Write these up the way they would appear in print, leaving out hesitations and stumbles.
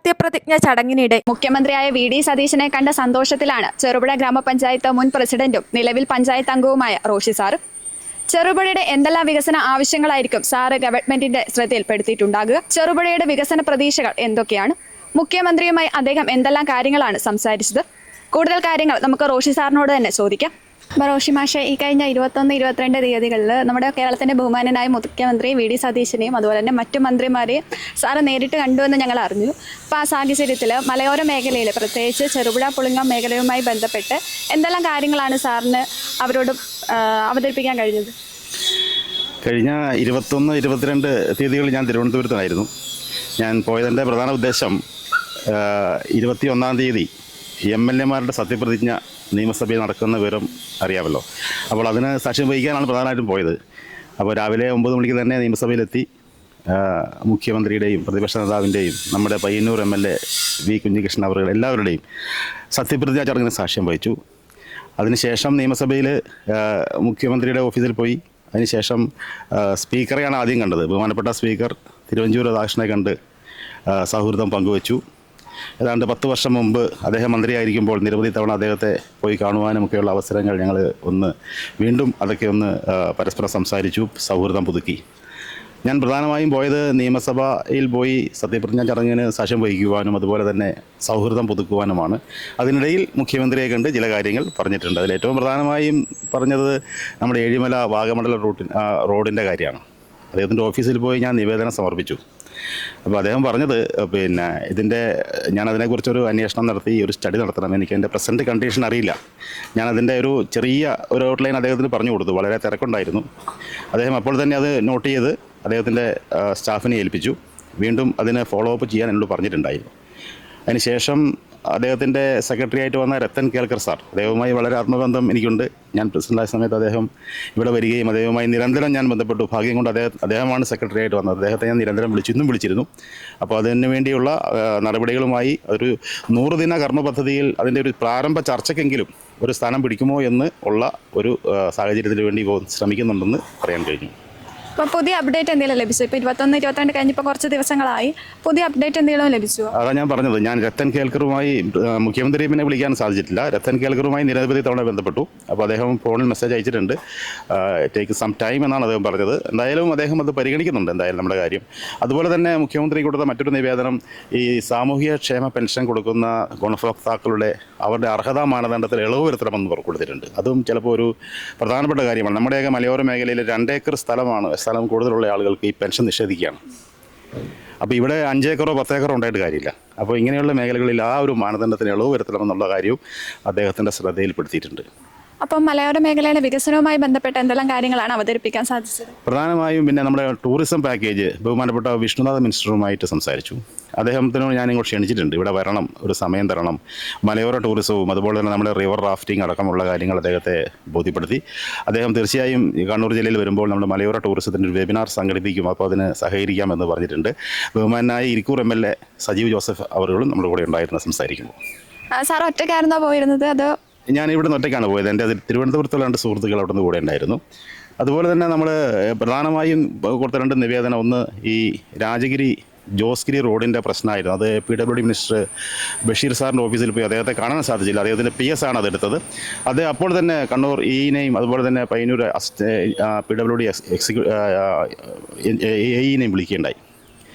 സത്യപ്രതിജ്ഞ ചടങ്ങിനിടെ മുഖ്യമന്ത്രിയായ V D സതീശനെ കണ്ട സന്തോഷത്തിലാണ് ചെറുപുഴ ഗ്രാമപഞ്ചായത്ത് മുൻ പ്രസിഡന്റും നിലവിൽ പഞ്ചായത്ത് അംഗവുമായ റോഷി സാർ. ചെറുപുഴയുടെ എന്തെല്ലാം വികസന ആവശ്യങ്ങളായിരിക്കും സാറ് ഗവൺമെന്റിന്റെ ശ്രദ്ധയിൽപ്പെടുത്തിയിട്ടുണ്ടാകുക? ചെറുപുഴയുടെ വികസന പ്രതീക്ഷകൾ എന്തൊക്കെയാണ്? മുഖ്യമന്ത്രിയുമായി അദ്ദേഹം എന്തെല്ലാം കാര്യങ്ങളാണ് സംസാരിച്ചത്? കൂടുതൽ കാര്യങ്ങൾ നമുക്ക് റോഷി സാറിനോട് തന്നെ ചോദിക്കാം. റോഷി മാഷെ, ഈ കഴിഞ്ഞ 21-22 തീയതികളിൽ നമ്മുടെ കേരളത്തിന്റെ ബഹുമാനനായ മുഖ്യമന്ത്രി വി ഡി സതീശനെയും അതുപോലെ തന്നെ മറ്റു മന്ത്രിമാരെയും സാറ് നേരിട്ട് കണ്ടുവെന്ന് ഞങ്ങൾ അറിഞ്ഞു. അപ്പോൾ ആ സാഹചര്യത്തിൽ മലയോര മേഖലയിൽ, പ്രത്യേകിച്ച് ചെറുപുഴ പുളിങ്ങം മേഖലയുമായി ബന്ധപ്പെട്ട് എന്തെല്ലാം കാര്യങ്ങളാണ് സാറിന് അവരോട് അവതരിപ്പിക്കാൻ കഴിഞ്ഞത്? കഴിഞ്ഞ 21-22 തീയതികളിൽ ഞാൻ തിരുവനന്തപുരത്തായിരുന്നു. ഞാൻ പോയതിൻ്റെ പ്രധാന ഉദ്ദേശം 21-ാം തീയതി MLA-മാരുടെ സത്യപ്രതിജ്ഞ നിയമസഭയിൽ നടക്കുന്ന വിവരം അറിയാമല്ലോ. അപ്പോൾ അതിന് സാക്ഷ്യം വഹിക്കാനാണ് പ്രധാനമായിട്ടും പോയത്. അപ്പോൾ രാവിലെ 9 മണിക്ക് തന്നെ നിയമസഭയിലെത്തി മുഖ്യമന്ത്രിയുടെയും പ്രതിപക്ഷ നേതാവിൻ്റെയും നമ്മുടെ പയ്യന്നൂർ MLA വി കുഞ്ഞികൃഷ്ണൻ അവരുടെ എല്ലാവരുടെയും സത്യപ്രതിജ്ഞാ ചടങ്ങിന് സാക്ഷ്യം വഹിച്ചു. അതിനുശേഷം നിയമസഭയിൽ മുഖ്യമന്ത്രിയുടെ ഓഫീസിൽ പോയി. അതിനുശേഷം സ്പീക്കറെയാണ് ആദ്യം കണ്ടത്. ബഹുമാനപ്പെട്ട സ്പീക്കർ തിരുവഞ്ചൂർ രാധാകൃഷ്ണനെ കണ്ട് സൗഹൃദം പങ്കുവച്ചു. ഏതാണ്ട് 10 വർഷം മുമ്പ് അദ്ദേഹം മന്ത്രിയായിരിക്കുമ്പോൾ നിരവധി തവണ അദ്ദേഹത്തെ പോയി കാണുവാനുമൊക്കെയുള്ള അവസരങ്ങൾ ഞങ്ങൾ വീണ്ടും അതൊക്കെ പരസ്പരം സംസാരിച്ചു, സൗഹൃദം പുതുക്കി. ഞാൻ പ്രധാനമായും പോയത് നിയമസഭയിൽ പോയി സത്യപ്രതിജ്ഞാ ചടങ്ങിന് സാക്ഷ്യം വഹിക്കുവാനും അതുപോലെ തന്നെ സൗഹൃദം പുതുക്കുവാനുമാണ്. അതിനിടയിൽ മുഖ്യമന്ത്രിയെ കണ്ട് ചില കാര്യങ്ങൾ പറഞ്ഞിട്ടുണ്ട്. അതിൽ ഏറ്റവും പ്രധാനമായും പറഞ്ഞത് നമ്മുടെ ഏഴിമല വാഗമണ്ഡലം റോഡിൻ്റെ കാര്യമാണ്. അദ്ദേഹത്തിൻ്റെ ഓഫീസിൽ പോയി ഞാൻ നിവേദനം സമർപ്പിച്ചു. അപ്പോൾ അദ്ദേഹം പറഞ്ഞത് ഞാനതിനെക്കുറിച്ചൊരു അന്വേഷണം നടത്തി ഒരു സ്റ്റഡി നടത്തണം. എനിക്ക് എൻ്റെ പ്രസൻറ്റ് കണ്ടീഷൻ അറിയില്ല. ഞാനതിൻ്റെ ഒരു ഔട്ട്ലൈൻ അദ്ദേഹത്തിന് പറഞ്ഞു കൊടുത്തു. വളരെ തിരക്കുണ്ടായിരുന്നു. അദ്ദേഹം അപ്പോൾ തന്നെ അത് നോട്ട് ചെയ്ത് അദ്ദേഹത്തിൻ്റെ സ്റ്റാഫിനെ ഏൽപ്പിച്ചു. വീണ്ടും അതിന് ഫോളോ അപ്പ് ചെയ്യാൻ എന്നോട് പറഞ്ഞിട്ടുണ്ടായിരുന്നു. അതിനുശേഷം അദ്ദേഹത്തിൻ്റെ സെക്രട്ടറി ആയിട്ട് വന്ന രത്തൻ കേൽക്കർ സാർ, അദ്ദേഹവുമായി വളരെ ആത്മബന്ധം എനിക്കുണ്ട്. ഞാൻ പ്രസിഡൻ്റായ സമയത്ത് അദ്ദേഹം ഇവിടെ വരികയും അദ്ദേഹവുമായി നിരന്തരം ഞാൻ ബന്ധപ്പെട്ടു. ഭാഗ്യം കൊണ്ട് അദ്ദേഹമാണ് സെക്രട്ടറി ആയിട്ട് വന്നത്. അദ്ദേഹത്തെ ഞാൻ നിരന്തരം ഇന്നും വിളിച്ചിരുന്നു. അപ്പോൾ അതിന് വേണ്ടിയുള്ള നടപടികളുമായി ഒരു 100 ദിന കർമ്മ പദ്ധതിയിൽ അതിൻ്റെ ഒരു പ്രാരംഭ ചർച്ചയ്ക്കെങ്കിലും ഒരു സ്ഥാനം പിടിക്കുമോ എന്ന് ഉള്ള ഒരു സാഹചര്യത്തിന് വേണ്ടി ശ്രമിക്കുന്നുണ്ടെന്ന് പറയാൻ കഴിഞ്ഞു. അപ്പോൾ പുതിയ അപ്ഡേറ്റ് എന്തെങ്കിലും ലഭിച്ചു? ഇപ്പോൾ 21-22 കഴിഞ്ഞപ്പോൾ കുറച്ച് ദിവസങ്ങളായി. പുതിയ അപ്ഡേറ്റ് എന്തെങ്കിലും ലഭിച്ചുവോ? അതാണ് ഞാൻ പറഞ്ഞത്. ഞാൻ രത്തൻ കേൽക്കറുമായി മുഖ്യമന്ത്രിയെ പിന്നെ വിളിക്കാൻ സാധിച്ചിട്ടില്ല. രത്തൻ കേൽക്കറുമായി നിരവധി തവണ ബന്ധപ്പെട്ടു. അപ്പോൾ അദ്ദേഹം ഫോണിൽ മെസ്സേജ് അയച്ചിട്ടുണ്ട്. ടേക്ക് സം ടൈം എന്നാണ് അദ്ദേഹം പറഞ്ഞത്. എന്തായാലും അദ്ദേഹം അത് പരിഗണിക്കുന്നുണ്ട് എന്തായാലും നമ്മുടെ കാര്യം. അതുപോലെ തന്നെ മുഖ്യമന്ത്രി കൊടുത്ത മറ്റൊരു നിവേദനം, ഈ സാമൂഹ്യ ക്ഷേമ പെൻഷൻ കൊടുക്കുന്ന ഗുണഭോക്താക്കളുടെ അവരുടെ അർഹതാ മാനദണ്ഡത്തിൽ ഇളവ് വരുത്തണമെന്ന് കൊടുത്തിട്ടുണ്ട്. അതും ചിലപ്പോൾ ഒരു പ്രധാനപ്പെട്ട കാര്യമാണ്. നമ്മുടെയൊക്കെ മലയോര മേഖലയിൽ 2 ഏക്കർ സ്ഥലം കൂടുതലുള്ള ആളുകൾക്ക് ഈ പെൻഷൻ നിഷേധിക്കുകയാണ്. അപ്പോൾ ഇവിടെ 5 ഏക്കറോ 10 ഏക്കറോ ഉണ്ടായിട്ട് കാര്യമില്ല. അപ്പോൾ ഇങ്ങനെയുള്ള മേഖലകളിൽ ആ ഒരു മാനദണ്ഡത്തിന് ഇളവ് വരുത്തണമെന്നുള്ള കാര്യവും അദ്ദേഹത്തിൻ്റെ ശ്രദ്ധയിൽപ്പെടുത്തിയിട്ടുണ്ട്. അപ്പം മലയോര മേഖലയുടെ വികസനവുമായി ബന്ധപ്പെട്ട് എന്തെല്ലാം കാര്യങ്ങളാണ് അവതരിപ്പിക്കാൻ സാധിച്ചത്? പ്രധാനമായും നമ്മുടെ ടൂറിസം പാക്കേജ് ബഹുമാനപ്പെട്ട വിഷ്ണുനാഥ് മിനിസ്റ്ററുമായിട്ട് സംസാരിച്ചു. അദ്ദേഹത്തിനോട് ഞാനിങ്ങോട്ട് ക്ഷണിച്ചിട്ടുണ്ട്. ഇവിടെ വരണം, ഒരു സമയം തരണം. മലയോര ടൂറിസവും അതുപോലെ തന്നെ നമ്മുടെ റിവർ റാഫ്റ്റിംഗ് അടക്കമുള്ള കാര്യങ്ങൾ അദ്ദേഹത്തെ ബോധ്യപ്പെടുത്തി. അദ്ദേഹം തീർച്ചയായും കണ്ണൂർ ജില്ലയിൽ വരുമ്പോൾ നമ്മുടെ മലയോര ടൂറിസത്തിൻ്റെ ഒരു വെബിനാർ സംഘടിപ്പിക്കും. അപ്പോൾ അതിന് സഹകരിക്കാമെന്ന് പറഞ്ഞിട്ടുണ്ട്. ബഹുമാനായ ഇരിക്കൂർ MLA സജീവ് ജോസഫ് അവர்களுം നമ്മുടെ കൂടെ ഉണ്ടായിരുന്നു സംസാരിക്കുമ്പോൾ. സാർ ഒറ്റയ്ക്കായിരുന്നോ പോയിരുന്നത്? അതോ? ഞാൻ ഇവിടെ നിന്ന് ഒറ്റയ്ക്കാണ് പോയത്. എൻ്റെ തിരുവനന്തപുരത്തുള്ള 2 സുഹൃത്തുക്കൾ അവിടെ നിന്ന് കൂടെ ഉണ്ടായിരുന്നു. അതുപോലെ തന്നെ നമ്മൾ പ്രധാനമായും കൊടുത്ത 2 നിവേദനം, ഒന്ന് ഈ രാജഗിരി ജോസ്ഗിരി റോഡിൻ്റെ പ്രശ്നമായിരുന്നു. അത് PWD മിനിസ്റ്റർ ബഷീർ സാറിൻ്റെ ഓഫീസിൽ പോയി അദ്ദേഹത്തെ കാണാൻ സാധിച്ചില്ല. അദ്ദേഹത്തിൻ്റെ PS ആണ് അതെടുത്തത്. അത് അപ്പോൾ തന്നെ കണ്ണൂർ EEനെയും അതുപോലെ തന്നെ പയ്യന്നൂർ PWD AEനെയും വിളിക്കുകയുണ്ടായി.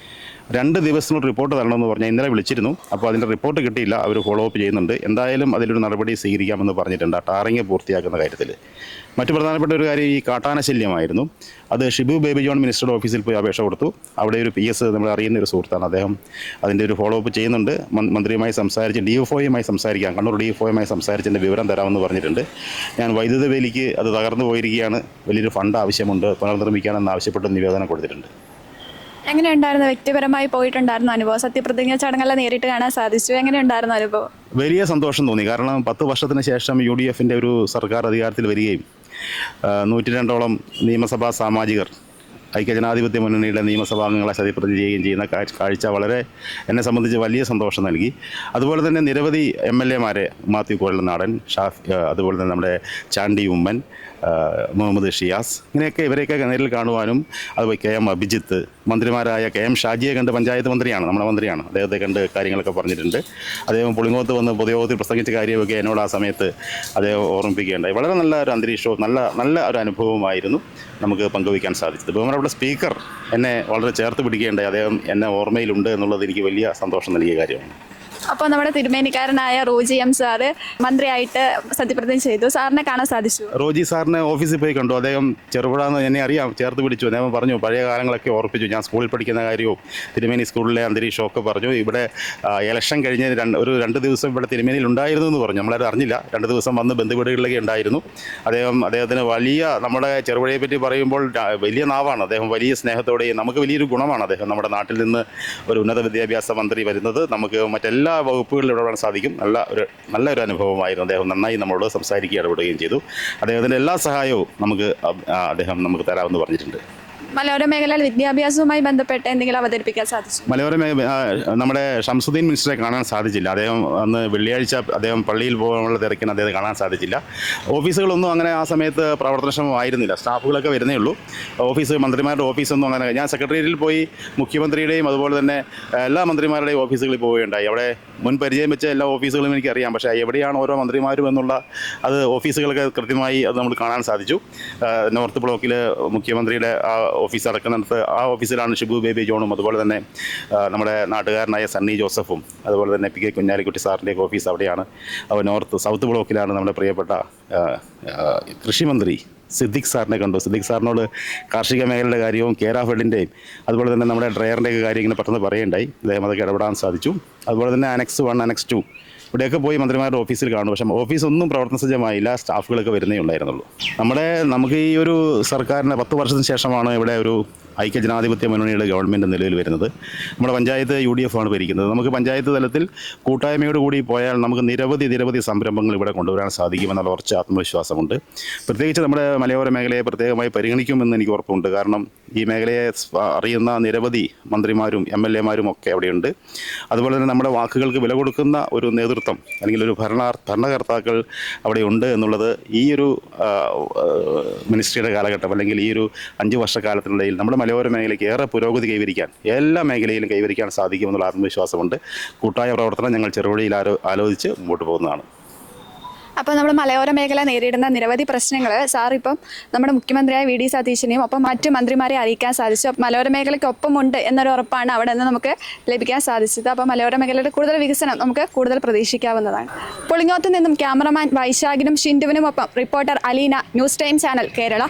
2 ദിവസത്തിനോട് റിപ്പോർട്ട് തരണമെന്ന് പറഞ്ഞാൽ ഇന്നലെ വിളിച്ചിരുന്നു. അപ്പോൾ അതിൻ്റെ റിപ്പോർട്ട് കിട്ടിയില്ല. അവർ ഫോളോ അപ്പ് ചെയ്യുന്നുണ്ട്. എന്തായാലും അതിലൊരു നടപടി സ്വീകരിക്കാമെന്ന് പറഞ്ഞിട്ടുണ്ട് ആ ടാറിങ് പൂർത്തിയാക്കുന്ന കാര്യത്തിൽ. മറ്റു പ്രധാനപ്പെട്ട ഒരു കാര്യം ഈ കാട്ടാന ശല്യമായിരുന്നു. അത് ഷിബു ബേബി ജോൺ മിനിസ്റ്ററുടെ ഓഫീസിൽ പോയി അപേക്ഷ കൊടുത്തു. അവിടെ ഒരു PS നമ്മൾ അറിയുന്ന ഒരു സുഹൃത്താണ്. അദ്ദേഹം അതിൻ്റെ ഒരു ഫോളോ അപ്പ് ചെയ്യുന്നുണ്ട്. മന്ത്രിയുമായി സംസാരിച്ച് DFOയുമായി സംസാരിക്കാം, കണ്ണൂർ DFOയുമായി സംസാരിച്ചതിൻ്റെ വിവരം തരാമെന്ന് പറഞ്ഞിട്ടുണ്ട്. ഞാൻ വൈദ്യുത വേലിക്ക് അത് തകർന്നു പോയിരിക്കുകയാണ്, വലിയൊരു ഫണ്ട് ആവശ്യമുണ്ട്, പുനർനിർമ്മിക്കാനെന്ന് ആവശ്യപ്പെട്ട് നിവേദനം കൊടുത്തിട്ടുണ്ട്. എങ്ങനെയുണ്ടായിരുന്നു? വ്യക്തിപരമായി പോയിട്ടുണ്ടായിരുന്നു അനുഭവം? സത്യപ്രതിജ്ഞ ചടങ്ങെല്ലാം നേരിട്ട് കാണാൻ സാധിച്ചു. എങ്ങനെയുണ്ടായിരുന്നു അനുഭവം? വലിയ സന്തോഷം തോന്നി. കാരണം 10 വർഷത്തിന് ശേഷം UDFൻ്റെ ഒരു സർക്കാർ അധികാരത്തിൽ വരികയും 102ഓളം നിയമസഭാ സാമാജികർ ഐക്യജനാധിപത്യ മുന്നണിയുടെ നിയമസഭാംഗങ്ങളെ സത്യപ്രതിജ്ഞ ചെയ്യുകയും ചെയ്യുന്ന കാഴ്ച വളരെ എന്നെ സംബന്ധിച്ച് വലിയ സന്തോഷം നൽകി. അതുപോലെ തന്നെ നിരവധി MLA-മാരെ മാത്യു കുഴൽനാടൻ, അതുപോലെ തന്നെ നമ്മുടെ ചാണ്ടി ഉമ്മൻ, മുഹമ്മദ് ഷിയാസ്, ഇവരെയൊക്കെ നേരിൽ കാണുവാനും, അതുപോലെ KM അഭിജിത്ത്, മന്ത്രിമാരായ KM ഷാജിയെ കണ്ട്, പഞ്ചായത്ത് മന്ത്രിയാണ്, നമ്മുടെ മന്ത്രിയാണ്, അദ്ദേഹത്തെ കണ്ട് കാര്യങ്ങളൊക്കെ പറഞ്ഞിട്ടുണ്ട്. അദ്ദേഹം പുളിങ്ങോത്ത് വന്ന് പൊതുയോഗത്തിൽ പ്രസംഗിച്ച കാര്യമൊക്കെ എന്നോട് ആ സമയത്ത് അദ്ദേഹം ഓർമ്മിപ്പിക്കുകയുണ്ടായി. വളരെ നല്ല ഒരു അന്തരീക്ഷവും നല്ല ഒരു അനുഭവമായിരുന്നു നമുക്ക് പങ്കുവയ്ക്കാൻ സാധിച്ചത്. ബഹുമാനപ്പെട്ട സ്പീക്കർ എന്നെ വളരെ ചേർത്ത് പിടിക്കുകയുണ്ടായി. അദ്ദേഹം എന്നെ ഓർമ്മയിലുണ്ട് എന്നുള്ളത് എനിക്ക് വലിയ സന്തോഷം നൽകിയ കാര്യമാണ്. അപ്പോൾ നമ്മുടെ തിരുമേനിക്കാരനായ റോജി M സാറ് മന്ത്രിയായിട്ട് സത്യപ്രതിജ്ഞ ചെയ്തു. സാറിനെ കാണാൻ സാധിച്ചു? റോജി സാറിനെ ഓഫീസിൽ പോയി കണ്ടു. അദ്ദേഹം ചെറുപുഴന്ന് എന്നെ അറിയാം, ചേർത്ത് പിടിച്ചു. അദ്ദേഹം പറഞ്ഞു, പഴയ കാലങ്ങളൊക്കെ ഓർപ്പിച്ചു. ഞാൻ സ്കൂളിൽ പഠിക്കുന്ന കാര്യവും തിരുമേനി സ്കൂളിലെ അന്തരീക്ഷവും ഒക്കെ പറഞ്ഞു. ഇവിടെ ഇലക്ഷൻ കഴിഞ്ഞ് ഒരു 2 ദിവസം ഇവിടെ തിരുമേനിയിൽ ഉണ്ടായിരുന്നു എന്ന് പറഞ്ഞു. നമ്മളത് അറിഞ്ഞില്ല. 2 ദിവസം വന്ന് ബന്ധുവീടുകളിലേക്ക് ഉണ്ടായിരുന്നു. അദ്ദേഹത്തിന് നമ്മുടെ ചെറുപുഴയെ പറ്റി പറയുമ്പോൾ വലിയ നാവാണ്. അദ്ദേഹം വലിയ സ്നേഹത്തോടെയും നമുക്ക് വലിയൊരു ഗുണമാണ് അദ്ദേഹം. നമ്മുടെ നാട്ടിൽ നിന്ന് ഒരു ഉന്നത വിദ്യാഭ്യാസ മന്ത്രി വരുന്നത് നമുക്ക് മറ്റെല്ലാ വകുപ്പുകളിൽ ഇടപെടാൻ സാധിക്കും. നല്ലൊരു അനുഭവമായിരുന്നു. അദ്ദേഹം നന്നായി നമ്മളോട് സംസാരിക്കുകയും ഇടപെടുകയും ചെയ്തു. അദ്ദേഹത്തിൻ്റെ എല്ലാ സഹായവും അദ്ദേഹം നമുക്ക് തരാമെന്ന് പറഞ്ഞിട്ടുണ്ട്. മലയോര മേഖലയിൽ വിദ്യാഭ്യാസവുമായി ബന്ധപ്പെട്ട് എന്തെങ്കിലും അവതരിപ്പിക്കാൻ സാധിച്ചു? നമ്മുടെ ഷംസുദ്ദീൻ മിനിസ്റ്ററെ കാണാൻ സാധിച്ചില്ല. അദ്ദേഹം അന്ന് വെള്ളിയാഴ്ച അദ്ദേഹം പള്ളിയിൽ പോകാനുള്ള തിരക്കിന് അദ്ദേഹത്തെ കാണാൻ സാധിച്ചില്ല. ഓഫീസുകളൊന്നും അങ്ങനെ ആ സമയത്ത് പ്രവർത്തനക്ഷമമായിരുന്നില്ല. സ്റ്റാഫുകളൊക്കെ വരുന്നേ ഉള്ളൂ. മന്ത്രിമാരുടെ ഓഫീസൊന്നും അങ്ങനെ. ഞാൻ സെക്രട്ടേറിയറ്റിൽ പോയി മുഖ്യമന്ത്രിയുടെയും അതുപോലെ തന്നെ എല്ലാ മന്ത്രിമാരുടെയും ഓഫീസുകളിൽ പോവുകയുണ്ടായി. അവിടെ മുൻ പരിചയം വെച്ച എല്ലാ ഓഫീസുകളും എനിക്കറിയാം. പക്ഷേ എവിടെയാണ് ഓരോ മന്ത്രിമാരും എന്നുള്ള ഓഫീസുകളൊക്കെ കൃത്യമായി നമ്മൾ കാണാൻ സാധിച്ചു. നോർത്ത് ബ്ലോക്കിൽ മുഖ്യമന്ത്രിയുടെ ഓഫീസ് അടക്കുന്നിടത്ത് ആ ഓഫീസിലാണ് ഷിബു ബേബി ജോണും അതുപോലെ തന്നെ നമ്മുടെ നാട്ടുകാരനായ സണ്ണി ജോസഫും അതുപോലെ തന്നെ PK കുഞ്ഞാലിക്കുട്ടി സാറിൻ്റെയൊക്കെ ഓഫീസ് അവിടെയാണ്. സൗത്ത് ബ്ലോക്കിലാണ് നമ്മുടെ പ്രിയപ്പെട്ട കൃഷിമന്ത്രി സിദ്ദിഖ് സാറിനെ കണ്ടു. സിദ്ദിഖ് സാറിനോട് കാർഷിക മേഖലയുടെ കാര്യവും കേരാഫെഡിൻ്റെയും അതുപോലെ തന്നെ നമ്മുടെ ഡ്രയറിൻ്റെയൊക്കെ കാര്യം ഇങ്ങനെ പെട്ടെന്ന് പറയുകയുണ്ടായി. അദ്ദേഹം അതൊക്കെ ഇടപെടാൻ സാധിച്ചു. അതുപോലെ തന്നെ Annex 1, Annex 2 ഇവിടെയൊക്കെ പോയി മന്ത്രിമാരുടെ ഓഫീസിൽ കാണും. പക്ഷേ ഓഫീസൊന്നും പ്രവർത്തന സജ്ജമായില്ല. സ്റ്റാഫുകളൊക്കെ വരുന്നേ ഉണ്ടായിരുന്നുള്ളൂ. നമുക്ക് ഈ ഒരു സർക്കാരിന് 10 വർഷത്തിന് ശേഷമാണ് ഇവിടെ ഒരു ഐക്യജനാധിപത്യ മുന്നണിയുടെ ഗവൺമെൻറ് നിലവിൽ വരുന്നത്. നമ്മുടെ പഞ്ചായത്ത് UDF ആണ് ഭരിക്കുന്നത്. നമുക്ക് പഞ്ചായത്ത് തലത്തിൽ കൂട്ടായ്മയോടുകൂടി പോയാൽ നമുക്ക് നിരവധി സംരംഭങ്ങൾ ഇവിടെ കൊണ്ടുവരാൻ സാധിക്കുമെന്നുള്ള ഉറച്ച ആത്മവിശ്വാസമുണ്ട്. പ്രത്യേകിച്ച് നമ്മുടെ മലയോര മേഖലയെ പ്രത്യേകമായി പരിഗണിക്കുമെന്ന് എനിക്ക് ഉറപ്പുണ്ട്. കാരണം ഈ മേഖലയെ അറിയുന്ന നിരവധി മന്ത്രിമാരും MLA-മാരും ഒക്കെ അവിടെയുണ്ട്. അതുപോലെ തന്നെ നമ്മുടെ വാക്കുകൾക്ക് വില കൊടുക്കുന്ന ഒരു നേതൃത്വം അല്ലെങ്കിൽ ഒരു ഭരണകർത്താക്കൾ അവിടെയുണ്ട് എന്നുള്ളത് ഈ ഒരു മിനിസ്ട്രിയുടെ കാലഘട്ടം അല്ലെങ്കിൽ ഈ ഒരു 5 വർഷക്കാലത്തിനിടയിൽ നമ്മുടെ മലയോര മേഖലയ്ക്ക് ഏറെ പുരോഗതി കൈവരിക്കാൻ എല്ലാ മേഖലയിലും കൈവരിക്കാൻ സാധിക്കുമെന്നുള്ള ആത്മവിശ്വാസമുണ്ട്. കൂട്ടായ പ്രവർത്തനം ഞങ്ങൾ ചെറുപുഴയിൽ ആലോചിച്ച് മുമ്പോട്ട് പോകുന്നതാണ്. അപ്പോൾ നമ്മൾ മലയോര മേഖല നേരിടുന്ന നിരവധി പ്രശ്നങ്ങൾ സാർ ഇപ്പം നമ്മുടെ മുഖ്യമന്ത്രിയായ VD സതീശനെയും ഒപ്പം മറ്റു മന്ത്രിമാരെ അറിയിക്കാൻ സാധിച്ചു. മലയോര മേഖലയ്ക്ക് ഒപ്പമുണ്ട് എന്നൊരു ഉറപ്പാണ് അവിടെ നിന്ന് നമുക്ക് ലഭിക്കാൻ സാധിച്ചത്. അപ്പോൾ മലയോര മേഖലയുടെ കൂടുതൽ വികസനം നമുക്ക് കൂടുതൽ പ്രതീക്ഷിക്കാവുന്നതാണ്. പുളിങ്ങോത്ത് നിന്നും ക്യാമറമാൻ വൈശാഖിനും ഷിൻഡുവിനുമൊപ്പം reporter Aleena, news time channel, Kerala.